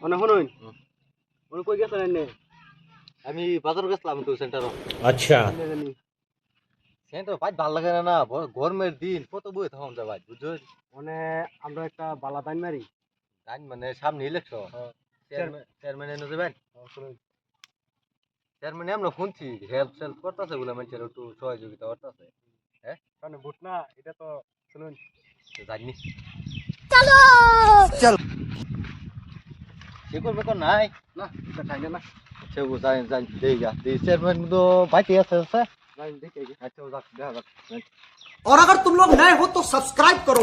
অনে শুনুন অনে কই গেছেন নে আমি বাজার গেছিলাম তো সেন্টারও। अच्छा সেন্টার ভাই ভালো লাগে না গরমের দিন কত বই তখন যা ভাই বুঝছো। অনে আমরা একটা বালা টাইম মারি টাইম মানে সামনে ইলেকশন চেয়ারম্যান এনে যাবেন। শুনুন চেয়ারম্যান আমরা শুনছি হেল্প সেল্প করতেছে বলে মানুষের একটু সহযোগিতা করতেছে। হ্যাঁ কারণ ভোট না এটা তো শুনুন জানি চল সে করবে তো নাই না এটা খাইলে না সেও জানি জানি দেই গা এই চেয়ারম্যান তো বাইতে আছে যাই দেখে আচ্ছা যাক দেখা যাক। और अगर तुम लोग नए हो तो सब्सक्राइब करो।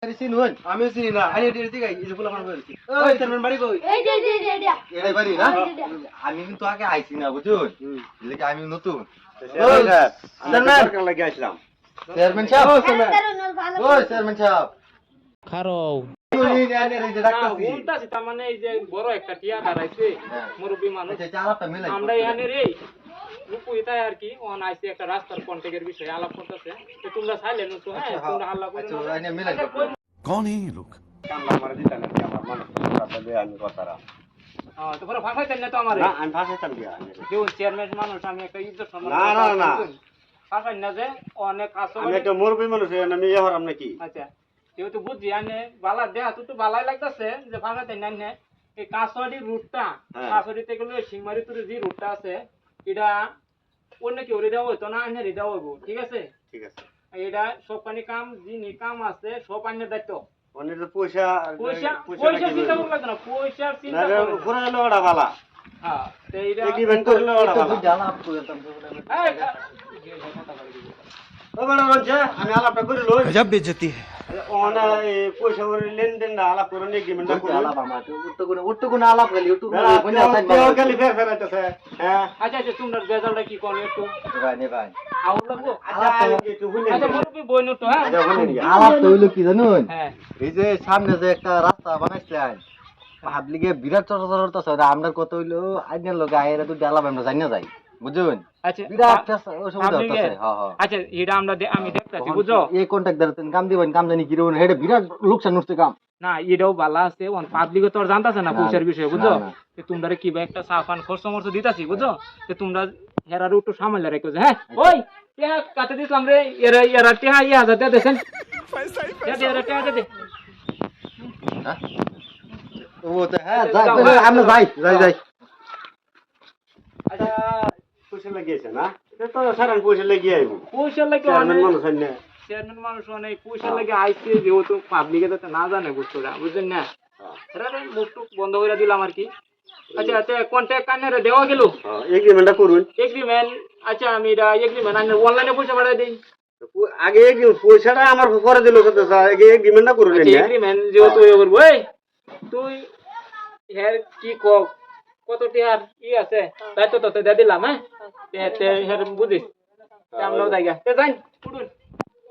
চিন হন আমি চিনি না আই এটি দিকে এই যে ফুলা ফান করেছি ওই চেয়ারম্যান বাড়ি কই এই যে এটাই বাড়ি না আমি কিন্তু আগে আইছি না বুঝুন এলাকা আমি নতুন চেয়ারম্যান সরকার লাগি আসলাম চেয়ারম্যান সাহেব ভালো ওই চেয়ারম্যান সাহেব खारो বলতাছি তার মানে এই যে বড় একটা টিয়া দাঁড়াইছে মুরব্বী মানুষ আচ্ছা চালাটা মিলাই আমরা এখানে রে রূপইতায় আর কি অন আইছে একটা রাস্তার কন্টাক্টের বিষয়ে আলাপ করতেছে তো তোমরা সাইলেন্ট তো হ্যাঁ তোমরা হাল্লা করো আচ্ছা না। আইনে মিলাই कौन है ये लोग? কামলা মারা দিতা না আমার মানুষ কথা দে আমি কথারা হ্যাঁ তো পরে ফাঁসাইতেন না তো আমারে না আমি ভাষাইতাম দিয়া দেখুন চেয়ারম্যান মানুষ আমি একটা ইজ্জত সম্মান না, না, না। ফাঁসাই না যে অনেক আসল আমি একটা মুরব্বী মানুষ আমি ইয়ে হরাম নাকি আচ্ছা যেহেতু বুঝছি আনে বালা দেহা তো বালাই লাগতেছে যে ফাঁসাইতেন না এই কাঁচুয়াডির রুটটা হ্যাঁ। কাঁচুয়াডি থেকে লই সিংমারি তুলে যে রুটটা আছে এটা অন্য কেউ রে দেওয়া হইতো না আইনে রে দেওয়া হইব ঠিক আছে ঠিক আছে এটা সব পানি কাম যিনি কাম আছে সব আইনের দায়িত্ব অনেক তো পয়সা পয়সা পয়সা পয়সা নাকি চিন্তা করতে না পয়সার না চিন্তা রে করে না। পুরা লোড়া বালা হ্যাঁ তো এইটা এগ্রিমেন্ট করলে ওড়া বালা জ্বালা করতাম এই, ও বড় রঞ্জে আমি আলাপটা করে লই गजब बेइज्जती है। ওনা এই পয়সা করে লেনদেন না আলাপ করে এগ্রিমেন্টটা করে আলাপ আমার উত্তর কোন আলাপ গেলি উত্তর তেও খালি ফের ফেরাইতেছে হ্যাঁ আচ্ছা আচ্ছা তোমরা রেজাল্টটা কি কোন একটু ভাই নে ভাই আউট লাগবো আচ্ছা একটু বুঝলেন আচ্ছা মুরব্বি বই নো তো হ্যাঁ আচ্ছা বুঝলেন আলাপ তো হইলো কি জানুন হ্যাঁ এই যে সামনে যে একটা রাস্তা বানাইছিলেন পাবলিকে বিরাট চলাচল করতেছে আমরা কত হইলো আইনের লোক আইরা তো আলাপ আমরা জানি না যাই বুঝুন আচ্ছা বিরাট অসুবিধা হচ্ছে হ্যাঁ হ্যাঁ আচ্ছা এটা আমরা আমি দেখতাছি বুঝছো এই কন্টাক্ট দাঁড়াতেন কাম দিবেন কাম জানি কিরকম হেডে বিরাট লোকসান উঠছে কাম না এটাও ভালো আছে অন পাবলিক তো আর জানতাছে না না, পয়সার বিষয়ে বুঝছো না, না। তো তোমরা কি ভাই একটা সাফান খরচ মরচ দিতাছি বুঝছো তো তোমরা হেরার একটু সামাল রেখো হ্যাঁ ওই টিয়া কাটে দিলাম রে এরা এরা টিয়া 1000 টাকা দেন এরা টিয়া দে ও তো হ্যাঁ যাই আমরা যাই যাই যাই আচ্ছা পয়সা লাগিয়েছে না এটা তো সারান পয়সা লাগিয়ে আইবো পয়সা লাগে চেয়ারম্যান অনেক মানুষ হয় না চেয়ারম্যান মানুষ অনেক পয়সা লাগে আইছে যেহেতু পাবলিকে যাতে না জানে বুঝছোটা বুঝছেন না এরা মুখ টুক বন্ধ করে দিলাম আর কি আচ্ছা আচ্ছা কন্ট্যাক্ট কানে দেওয়া গেল এগ্রিমেন্টটা করুন এগ্রিমেন্ট আচ্ছা আমি এটা এগ্রিমেন্ট আমি অনলাইনে পয়সা পাঠাই দিই আগে পয়সাটা আমার করে দিল কত আগে এগ্রিমেন্টটা করুন আচ্ছা এগ্রিমেন্ট যেহেতু ইয়ে করবো এই তুই হের কি কত টিয়ার ই আছে তাই তো তোতে দিয়ে দিলাম হ্যাঁ তে হের বুঝিস আমরাও জায়গা তে যাই উঠুন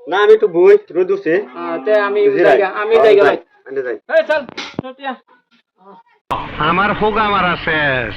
না আমি তো বই রোদ উঠছে তে আমি জায়গা আমি যাই এই চল টিয়া আমার হোগা মারা শেষ।